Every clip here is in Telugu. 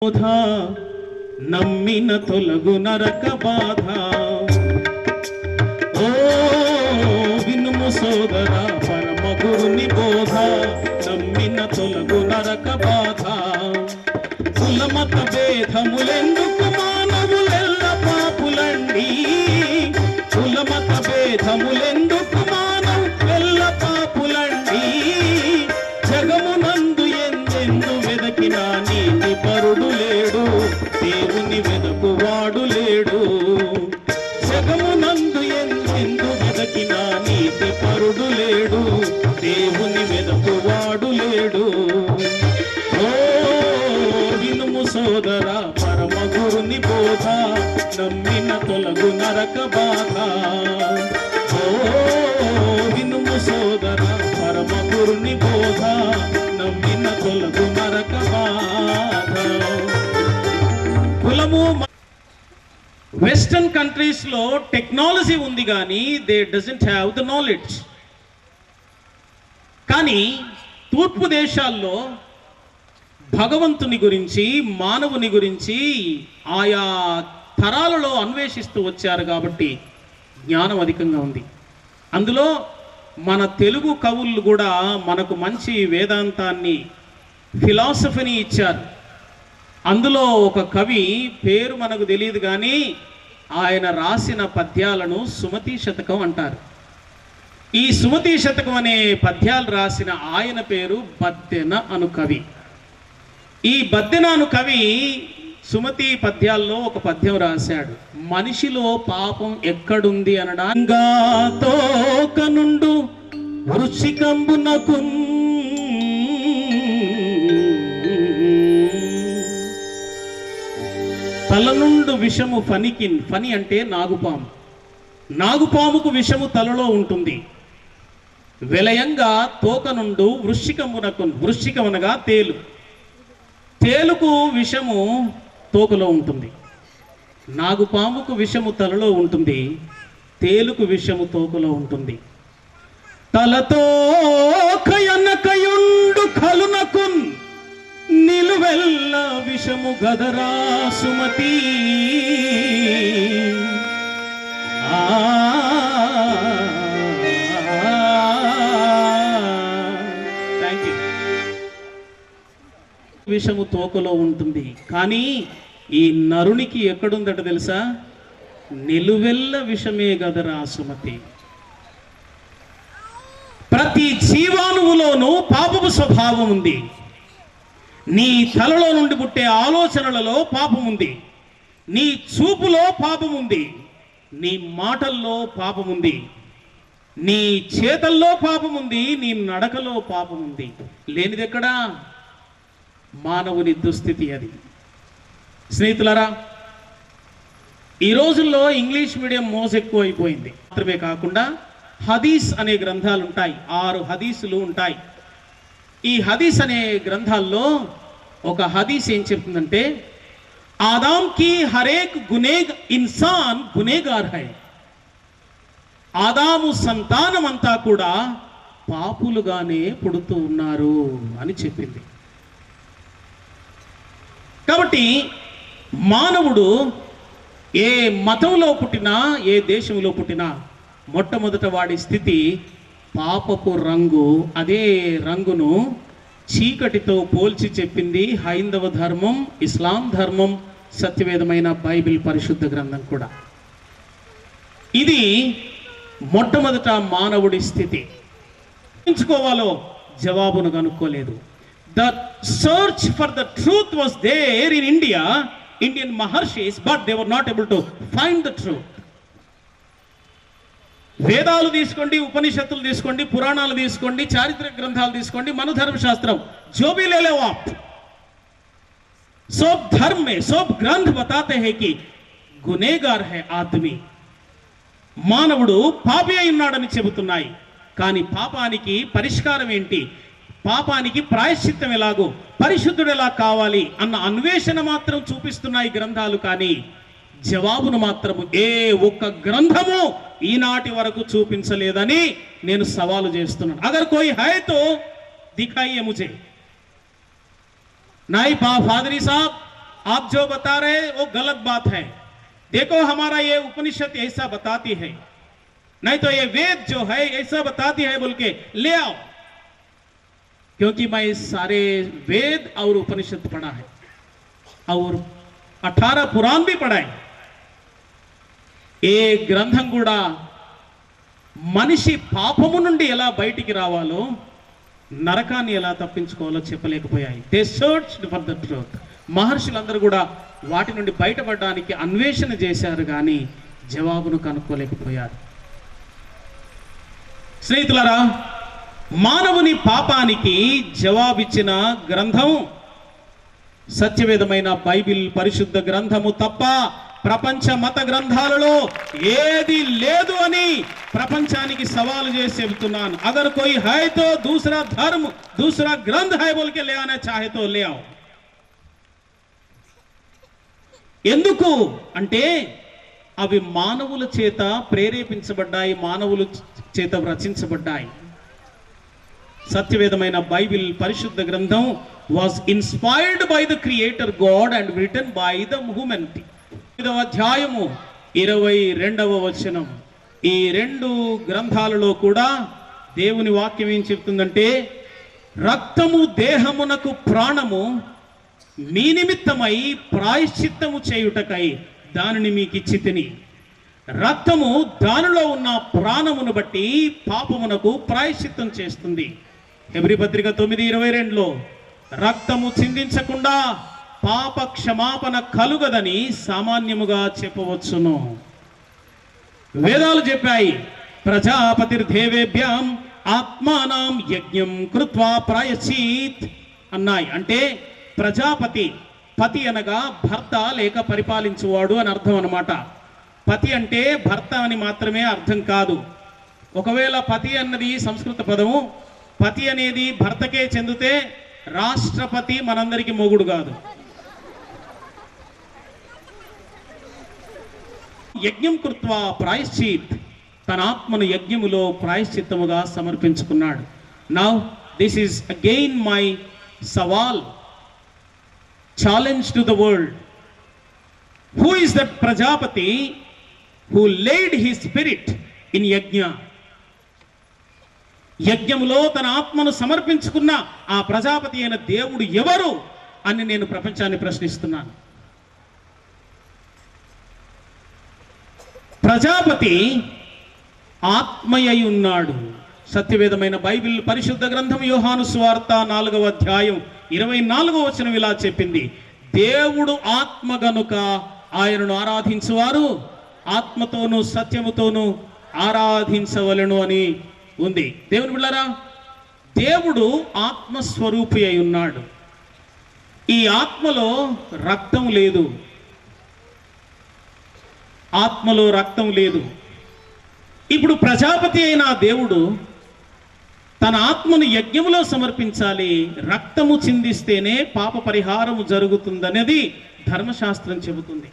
బోధ నమ్మిన తొలగు నరక బాధ. ఓ వినుము సోదర పరమ గురుని బోధ నమ్మిన తొలగు నరక బాధ. కులమత భేదములెందుకు మానవులెల్ల పాపులండి. కులమత భేదములెందుకు మానవులెల్ల పాపులండి. జగమునందు ఎందెందు వెదకిన నీతి పరుడు లేడు, దేవుని వెదకువాడు లేడు. జగమునందు ఎందెందు వెదకిన నీతి పరుడు లేడు, దేవుని వెదకువాడు లేడు. ఓ వినుము సోదర పరమ గురుని బోధ నమ్మిన తొలగు నరక బాధ. ఓ వినుము సోదర పరమ గురుని బోధ నమ్మిన తొలగు నరక బాధ. కులము వెస్టర్న్ కంట్రీస్ లో టెక్నాలజీ ఉంది కానీ they doesn't have the knowledge. కానీ తూర్పు దేశాల్లో భగవంతుని గురించి మానవుని గురించి ఆయా తరాలలో అన్వేషిస్తూ వచ్చారు కాబట్టి జ్ఞానం అధికంగా ఉంది. అందులో మన తెలుగు కవులు కూడా మనకు మంచి వేదాంతాన్ని ఫిలాసఫీని ఇచ్చారు. అందులో ఒక కవి పేరు మనకు తెలియదు కానీ ఆయన రాసిన పద్యాలను సుమతి శతకం అంటారు. ఈ సుమతి శతకం అనే పద్యాలు రాసిన ఆయన పేరు బద్దెన అను కవి. ఈ బద్దెన అను కవి సుమతి పద్యాల్లో ఒక పద్యం రాశాడు. మనిషిలో పాపం ఎక్కడుంది అనడా తోకనుండు వృశ్చికంబునకు తల నుండు విషము ఫణికిన్. ఫణి అంటే నాగుపాము. నాగుపాముకు విషము తలలో ఉంటుంది. విలయంగా తోక నుండు వృశ్చికమునకు. వృశ్చికం అనగా తేలు. తేలుకు విషము తోకలో ఉంటుంది. నాగుపాముకు విషము తలలో ఉంటుంది. తేలుకు విషము తోకలో ఉంటుంది. తలతో కయనకయుండు కలునకున్ నిలువెల్ల విషము గదరా సుమతి. Thank you. విషము తోకలో ఉంటుంది. కానీ ఈ నరునికి ఎక్కడుందట తెలుసా? నిలువెల్ల విషమే గదరా సుమతి. ప్రతి జీవాణువులోనూ పాపపు స్వభావం ఉంది. నీ తలలో నుండి పుట్టే ఆలోచనలలో పాపం ఉంది. నీ చూపులో పాపం ఉంది. నీ మాటల్లో పాపం ఉంది. నీ చేతల్లో పాపం ఉంది. నీ నడకలో పాపం ఉంది. లేనిదెక్కడా? మానవుని దుస్థితి అది. స్నేహితులారా, ఈ రోజుల్లో ఇంగ్లీష్ మీడియం మోస ఎక్కువ అయిపోయింది. మాత్రమే కాకుండా హదీస్ అనే గ్రంథాలు ఉంటాయి. 6 హదీసులు ఉంటాయి. ఈ హదీస్ అనే గ్రంథాల్లో ఒక హదీస్ ఏం చెప్తుందంటే, ఆదాం కి హరేక్ ఇన్సాన్ గునేగార్ హై. ఆదాము సంతానం అంతా కూడా పాపులుగానే పుడుతూ ఉన్నారు అని చెప్పింది. కాబట్టి మానవుడు ఏ మతంలో పుట్టినా, ఏ దేశంలో పుట్టినా, మొట్టమొదట వాడి స్థితి పాపపు రంగు. అదే రంగును చీకటితో పోల్చి చెప్పింది హైందవ ధర్మం, ఇస్లాం ధర్మం, సత్యవేదమైన బైబిల్ పరిశుద్ధ గ్రంథం కూడా. ఇది మొట్టమొదట మానవుడి స్థితి. ఎంచుకోవాలో జవాబును కనుక్కోలేదు. The search for the truth was there in India, Indian maharshis, but they were not able to find the truth. వేదాలు తీసుకోండి, ఉపనిషత్తులు తీసుకోండి, పురాణాలు తీసుకోండి, చారిత్రక గ్రంథాలు తీసుకోండి, మన ధర్మశాస్త్రం, जो भी ले लो आप, सब धर्म में सब ग्रंथ बताते हैं कि गुनेगार है आदमी. మానవుడు పాపి అయి ఉన్నాడని చెబుతున్నాయి. కానీ పాపానికి పరిష్కారం ఏంటి, పాపానికి ప్రాయశ్చిత్తం ఎలాగో, పరిశుద్ధుడు ఎలా కావాలి అన్న అన్వేషణ మాత్రం చూపిస్తున్నాయి గ్రంథాలు. కానీ జవాబును మాత్రము ఏ ఒక్క గ్రంథము ఈనాటి వరకు చూపించలేదని నేను సవాలు చేస్తున్నాను. అగర్ కోయి హై తో దిఖాయియే ముझे. नहीं पादरी साहब, आप जो बता रहे वो गलत बात है, देखो हमारा ये उपनिषद ऐसा बताती है, नहीं तो ये वेद जो है ऐसा बताती है बोल के ले आओ, क्योंकि मैं सारे वेद और उपनिषद पढ़ा है और 18 पुराण भी पढ़ा है. ఏ గ్రంథం కూడా మనిషి పాపము నుండి ఎలా బయటికి రావాలో, నరకాన్ని ఎలా తప్పించుకోవాలో చెప్పలేకపోయాయి. They searched for the truth. మహర్షులందరూ కూడా వాటి నుండి బయటపడడానికి అన్వేషణ చేశారు, కానీ జవాబును కనుక్కోలేకపోయారు. స్నేహితులారా, మానవుని పాపానికి జవాబిచ్చిన గ్రంథం సత్యవేదమైన బైబిల్, పరిశుద్ధ గ్రంథము తప్ప ప్రపంచ మత గ్రంథాలలో ఏది లేదు అని ప్రపంచానికి సవాలు చేసి చెబుతున్నాను. అగర్ కోయి హై తో దూసరా ధర్మ దూసరా గ్రంథ హై బోల్ కే లే ఆనా చాహే తో లే आओ. ఎందుకు అంటే అవి మానవుల చేత ప్రేరేపించబడ్డాయి, మానవుల చేత రచించబడ్డాయి. సత్యవేదమైన బైబిల్, పరిశుద్ధ గ్రంథం was inspired by the creator God and written by the humanity. 5వ అధ్యాయము 22వ వచనం. ఈ రెండు గ్రంథాలలో కూడా దేవుని వాక్యం ఏం చెప్తుందంటే, రక్తము దేహమునకు ప్రాణము, మీ నిమిత్తమై ప్రాయశ్చిత్తము చేయుటకై దానిని మీకు ఇచ్చి తిని. రక్తము దానిలో ఉన్న ప్రాణమును బట్టి పాపమునకు ప్రాయశ్చిత్తం చేస్తుంది. హెబ్రీ పత్రిక 9:22లో రక్తము చిందించకుండా పాప క్షమాపణ కలుగదని సామాన్యముగా చెప్పవచ్చును. వేదాలు చెప్పాయి, ప్రజాపతిర్దేవేభ్యాం ఆత్మానాం యజ్ఞం కృత్వా ప్రాయశ్చిత్ అన్నాయి. అంటే ప్రజాపతి, పతి అనగా భర్త లేక పరిపాలించువాడు అని అర్థం అన్నమాట. పతి అంటే భర్త అని మాత్రమే అర్థం కాదు. ఒకవేళ పతి అన్నది సంస్కృత పదము, పతి అనేది భర్తకే చెందితే రాష్ట్రపతి మనందరికీ మొగుడు కాదు. యజ్ఞం కృత్వా ప్రాయశ్చిత్, తన ఆత్మను యజ్ఞములో ప్రాయశ్చిత్తముగా సమర్పించుకున్నాడు. Now this is again my సవాల్, challenge to the world. Who is that Prajapati who laid his spirit in yajna? యజ్ఞములో తన ఆత్మను సమర్పించుకున్న ఆ ప్రజాపతి అయిన దేవుడు ఎవరు అని నేను ప్రపంచాన్ని ప్రశ్నిస్తున్నాను. ప్రజాపతి ఆత్మయై ఉన్నాడు. సత్యవేదమైన బైబిల్, పరిశుద్ధ గ్రంథం యోహాను సువార్త 4వ అధ్యాయం 24వ వచనం ఇలా చెప్పింది, దేవుడు ఆత్మ గనుక ఆయనను ఆరాధించువారు ఆత్మతోనూ సత్యముతోనూ ఆరాధించవలెను అని ఉంది. దేవుని బిడ్డలారా, దేవుడు ఆత్మస్వరూపి అయి ఉన్నాడు. ఈ ఆత్మలో రక్తం లేదు, ఆత్మలో రక్తం లేదు. ఇప్పుడు ప్రజాపతి అయిన దేవుడు తన ఆత్మను యజ్ఞములో సమర్పించాలి, రక్తము చిందిస్తేనే పాప పరిహారము జరుగుతుందనేది ధర్మశాస్త్రం చెబుతుంది.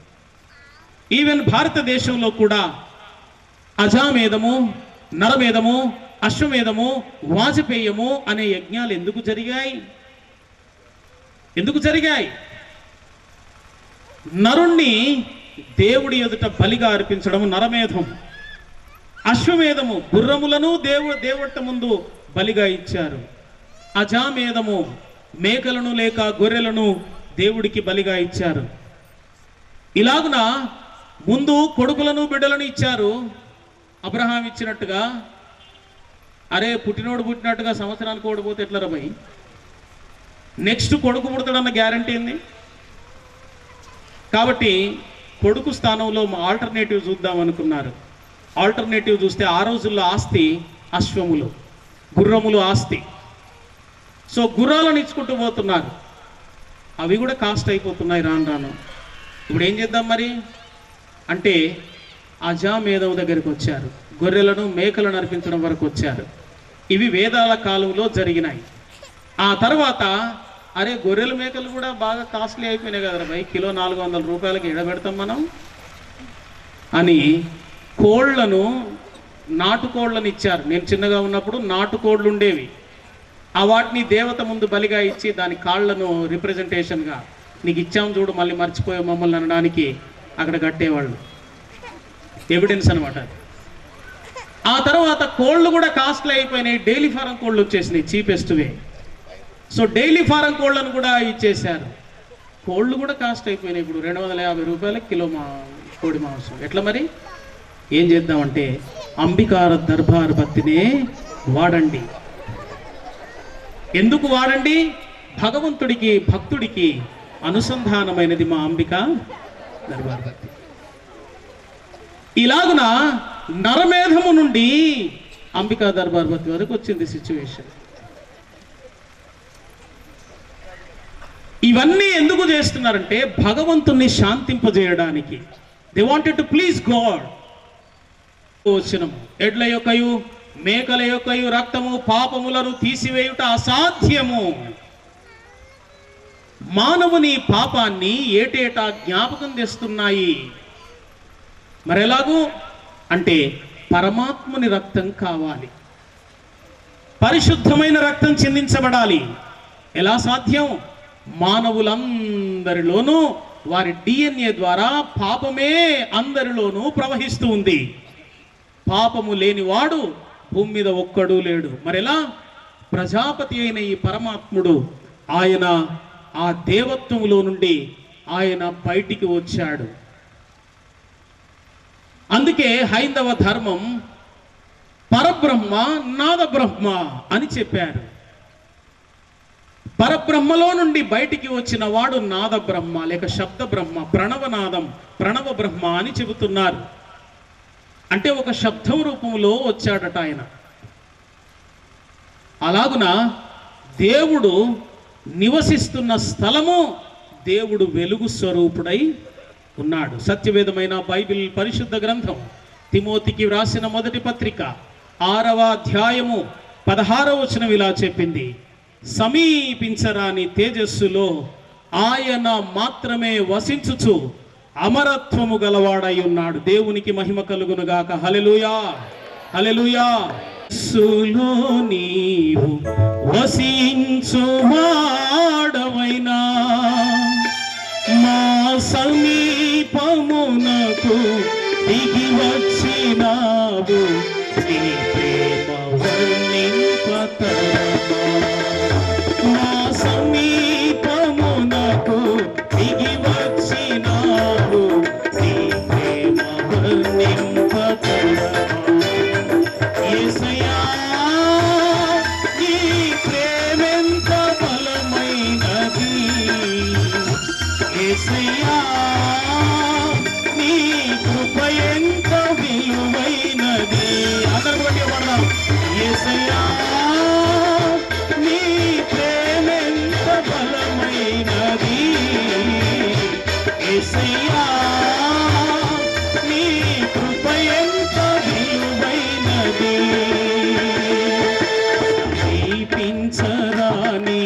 ఈవెన్ భారతదేశంలో కూడా అజామేధము, నరమేధము, అశ్వమేధము, వాజపేయము అనే యజ్ఞాలు ఎందుకు జరిగాయి? ఎందుకు జరిగాయి? నరుణ్ణి దేవుడి ఎదుట బలిగా అర్పించడం నరమేధం. అశ్వమేధము, గుర్రములను దేవుడి ముందు బలిగా ఇచ్చారు. అజామేధము, మేకలను లేక గొర్రెలను దేవుడికి బలిగా ఇచ్చారు. ఇలాగున ముందు కొడుకులను బిడ్డలను ఇచ్చారు. అబ్రహాం ఇచ్చినట్టుగా, అరే పుట్టినోడు పుట్టినట్టుగా సంవత్సరానికి ఓడిపోతే ఎట్లా రబాయి? నెక్స్ట్ కొడుకు పుడతాడన్న గ్యారంటీ ఏంది? కాబట్టి కొడుకు స్థానంలో ఆల్టర్నేటివ్ చూద్దాం అనుకున్నారు. ఆల్టర్నేటివ్ చూస్తే ఆ రోజుల్లో ఆస్తి అశ్వములు, గుర్రములు ఆస్తి. సో గుర్రాలను ఇచ్చుకుంటూ పోతున్నారు. అవి కూడా కాస్ట్ అయిపోతున్నాయి రాను రాను. ఇప్పుడు ఏం చేద్దాం మరి అంటే అజామేధం దగ్గరికి వచ్చారు. గొర్రెలను మేకలను అర్పించడం వరకు వచ్చారు. ఇవి వేదాల కాలంలో జరిగినాయి. ఆ తర్వాత అరే గొర్రెలు మేకలు కూడా బాగా కాస్ట్లీ అయిపోయినాయి కదా భయ్, కిలో 400 రూపాయలకి ఎడబెడతాం మనం అని కోళ్లను, నాటుకోళ్లను ఇచ్చారు. నేను చిన్నగా ఉన్నప్పుడు నాటుకోళ్ళు ఉండేవి. ఆ వాటిని దేవత ముందు బలిగా ఇచ్చి దాని కాళ్లను రిప్రజెంటేషన్గా నీకు ఇచ్చాము చూడు మళ్ళీ మర్చిపోయే మమ్మల్ని అనడానికి అక్కడ కట్టేవాళ్ళు. ఎవిడెన్స్ అనమాట. ఆ తర్వాత కోళ్ళు కూడా కాస్ట్లీ అయిపోయినాయి. డైలీ ఫారం కోళ్ళు వచ్చేసినాయి, చీపెస్ట్వే. సో డైలీ ఫారం కోళ్ళను కూడా ఇచ్చేశారు. కోళ్ళు కూడా కాస్ట్ అయిపోయినాయి. ఇప్పుడు 250 రూపాయల కిలో కోడి మాంసం. ఎట్లా మరి? ఏం చేద్దామంటే అంబికార దర్బార్ బత్తినే వాడండి. ఎందుకు వాడండి? భగవంతుడికి భక్తుడికి అనుసంధానమైనది మా అంబిక దర్బార్ బత్తి. ఇలాగున నరమేధము నుండి అంబికా దర్బార్ బత్తి వరకు వచ్చింది సిచ్యువేషన్. ఇవన్నీ ఎందుకు చేస్తున్నారంటే భగవంతుణ్ణి శాంతింపజేయడానికి. They wanted to please God. వచనము, ఎడ్ల యొక్కయు మేకల యొక్కయు రక్తము పాపములను తీసివేయుట అసాధ్యము. మానవుని పాపాన్ని ఏటేటా జ్ఞాపకం తెస్తున్నాయి. మరెలాగూ అంటే పరమాత్ముని రక్తం కావాలి, పరిశుద్ధమైన రక్తం చిందించబడాలి. ఎలా సాధ్యం? మానవులందరిలోనూ వారి DNA ద్వారా పాపమే అందరిలోనూ ప్రవహిస్తూ ఉంది. పాపము లేనివాడు భూమి మీద ఒక్కడూ లేడు. మరెలా? ప్రజాపతి అయిన ఈ పరమాత్ముడు ఆయన ఆ దేవత్వములో నుండి ఆయన బయటికి వచ్చాడు. అందుకే హైందవ ధర్మం పరబ్రహ్మ నాదబ్రహ్మ అని చెప్పారు. పరబ్రహ్మలో నుండి బయటికి వచ్చిన వాడు నాదబ్రహ్మ లేక శబ్ద బ్రహ్మ, ప్రణవనాదం, ప్రణవ బ్రహ్మ అని చెబుతున్నారు. అంటే ఒక శబ్దం రూపంలో వచ్చాడట ఆయన. అలాగున దేవుడు నివసిస్తున్న స్థలము దేవుడు వెలుగు స్వరూపుడై ఉన్నాడు. సత్యవేదమైన బైబిల్ పరిశుద్ధ గ్రంథం తిమోతికి వ్రాసిన మొదటి పత్రిక 6వ అధ్యాయము 16వ వచనం ఇలా చెప్పింది, సమీపించరాని తేజస్సులో ఆయన మాత్రమే వసించుచు అమరత్వము గలవాడై ఉన్నాడు. దేవునికి మహిమ కలుగునుగాక. హల్లెలూయా, హల్లెలూయా. సులో నీవు వసించువాడవైనా మా సమీపమునకు దిగి వచ్చినావు. నీ ప్రేమ వర్ణింపతరమా. మా సమీపమునకు దిగి వచ్చినావు. నీ ప్రేమ వర్ణింపతరమా. యేసయ్యా నీ ప్రేమెంత బలమైనది. యేసయ్యా నీ కృప ఎంత విలువైనది. అందరూ బట్టి పడదాం. యేసయ్యా నీ ప్రేమెంత బలమైనది. యేసయ్యా నీ కృప ఎంత విలువైనది. సమీపించరాని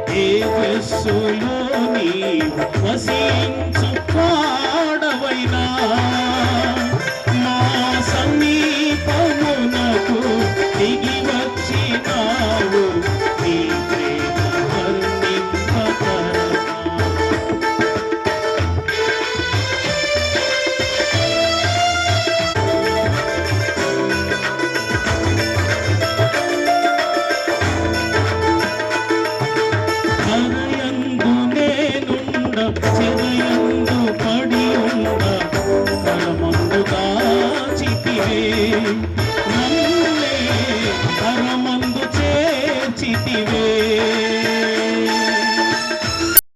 తేజస్సులో నీవు వసించు పాడవైనా మా సమీపమునకు దిగి వచ్చినావు. నీ ప్రేమ వర్ణింపతరమా. హరయందు నేనుండ చెరయందు పడి ఉండ కరమందు దాచితివే.